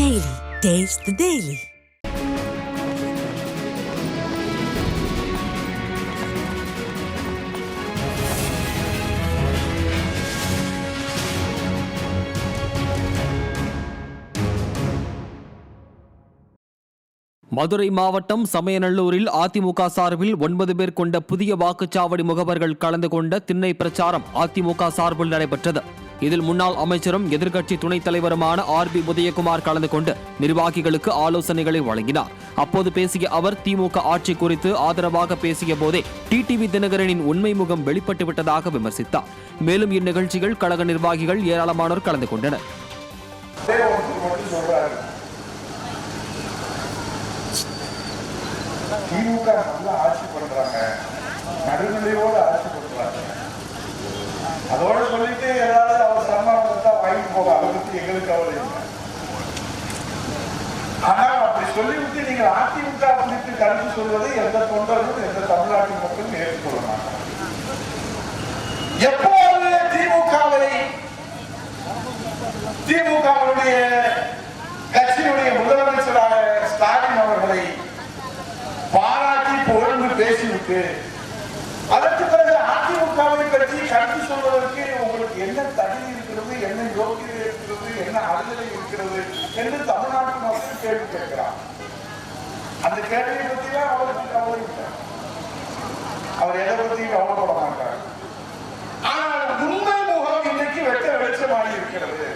Daily. Taste the Daily. Madurai மாவட்டம் சமயநல்லூரில் அதிமுக சார்பில் 9 பேர் கொண்ட புதிய வாக்குச்சாவடி முகவர்கள் கலந்து கொண்ட திண்ணை பிரச்சாரம் அதிமுக சார்பில் நடைபெற்றது. இதில் முன்னாள் அமைச்சரும் எதிர்க்கட்சி துணைத் தலைவருமான RB உதயகுமார் கலந்து கொண்டு நிர்வாகிகளுக்கு ஆலோசனைகளை வழங்கினார். அப்போது பேசிய அவர் திமுக ஆட்சி குறித்து ஆதரவாக பேசிய போதே டிடிவி தினகரனின் உண்மை முகம் வெளிப்பட்டுவிட்டதாக விமர்சித்தார். மேலும் இந்நிகழ்ச்சிகள் கழக நிர்வாகிகள் ஏராளமானோர் கலந்து கொண்டனர். திமுக நல்லா ஆட்சி பண்றாங்க, நடுநிலையோடு ஆட்சி பண்றாங்க. அதோட சொல்லிட்டு ஏதாவது அவர் சன்மானத்தை வாங்கிட்டு போக அதை பத்தி எங்களுக்கு கவலை இல்லை. ஆனா அப்படி சொல்லிவிட்டு நீங்க அதிமுக குறித்து கருத்து சொல்வதை எந்த தொண்டரும் எந்த தமிழ்நாட்டு மக்களும் ஏற்றுக்கொள்ள மாட்டாங்க. எப்போது திமுகவுடைய கட்சியினுடைய முதலமைச்சராக ஸ்டாலின் அவர்களை பாராட்டி புகழ்ந்து பேசிவிட்டு அதற்கு பிறகு அதிமுகவை பற்றி கருத்து சொல்வதற்கு உங்களுக்கு என்ன தகுதி இருக்கிறது, என்ன யோகியதை இருக்கிறது, என்ன அருகதை இருக்கிறது என்று தமிழ்நாட்டு மக்கள் கேள்வி கேட்கிறார். அந்த கேள்வியை பற்றிலாம் அவருக்கு கவலை இல்லை. அவர் எதை பற்றியும் கவலைப்பட மாட்டார். ஆனால் உண்மை முகம் இன்றைக்கு வெட்ட வெளிச்சமாகி இருக்கிறது.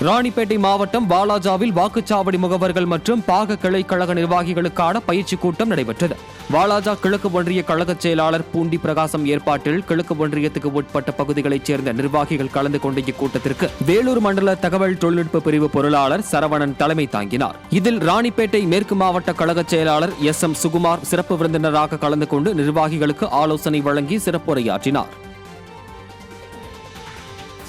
ராணிப்பேட்டை மாவட்டம் வாலாஜாவில் வாக்குச்சாவடி முகவர்கள் மற்றும் பாக கிளை கழக நிர்வாகிகளுக்கான பயிற்சி கூட்டம் நடைபெற்றது. வாலாஜா கிழக்கு ஒன்றிய கழக செயலாளர் பூண்டி பிரகாசம் ஏற்பாட்டில் கிழக்கு ஒன்றியத்துக்கு உட்பட்ட பகுதிகளைச் சேர்ந்த நிர்வாகிகள் கலந்து கொண்ட இக்கூட்டத்திற்கு வேலூர் மண்டல தகவல் தொழில்நுட்ப பிரிவு பொருளாளர் சரவணன் தலைமை தாங்கினார். இதில் ராணிப்பேட்டை மேற்கு மாவட்ட கழக செயலாளர் SM சுகுமார் சிறப்பு விருந்தினராக கலந்து கொண்டு நிர்வாகிகளுக்கு ஆலோசனை வழங்கி சிறப்புரையாற்றினார்.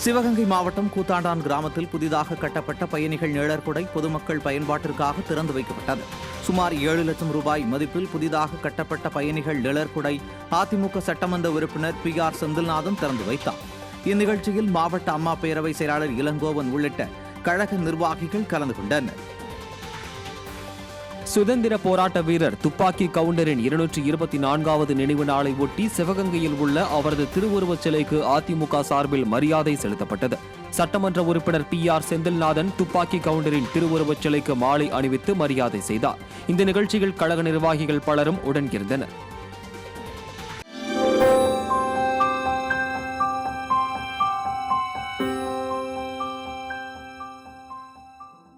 சிவகங்கை மாவட்டம் கூத்தாண்டான் கிராமத்தில் புதிதாக கட்டப்பட்ட பயணிகள் நிழற்குடை பொதுமக்கள் பயன்பாட்டிற்காக திறந்து வைக்கப்பட்டது. சுமார் 7 லட்சம் ரூபாய் மதிப்பில் புதிதாக கட்டப்பட்ட பயணிகள் நிழற்குடை அதிமுக சட்டமன்ற உறுப்பினர் PR செந்தில்நாதன் திறந்து வைத்தார். இந்நிகழ்ச்சியில் மாவட்ட அம்மா பேரவை செயலாளர் இளங்கோவன் உள்ளிட்ட கழக நிர்வாகிகள் கலந்து கொண்டனர். சுதந்திர போராட்ட வீரர் துப்பாக்கி கவுண்டரின் 224வது நினைவு நாளை ஒட்டி சிவகங்கையில் உள்ள அவரது திருவுருவச் சிலைக்கு அதிமுக சார்பில் மரியாதை செலுத்தப்பட்டது. சட்டமன்ற உறுப்பினர் PR செந்தில்நாதன் துப்பாக்கி கவுண்டரின் திருவுருவச் சிலைக்கு மாலை அணிவித்து மரியாதை செய்தார். இந்த நிகழ்ச்சியில் கழக நிர்வாகிகள் பலரும் உடன் இருந்தனர்.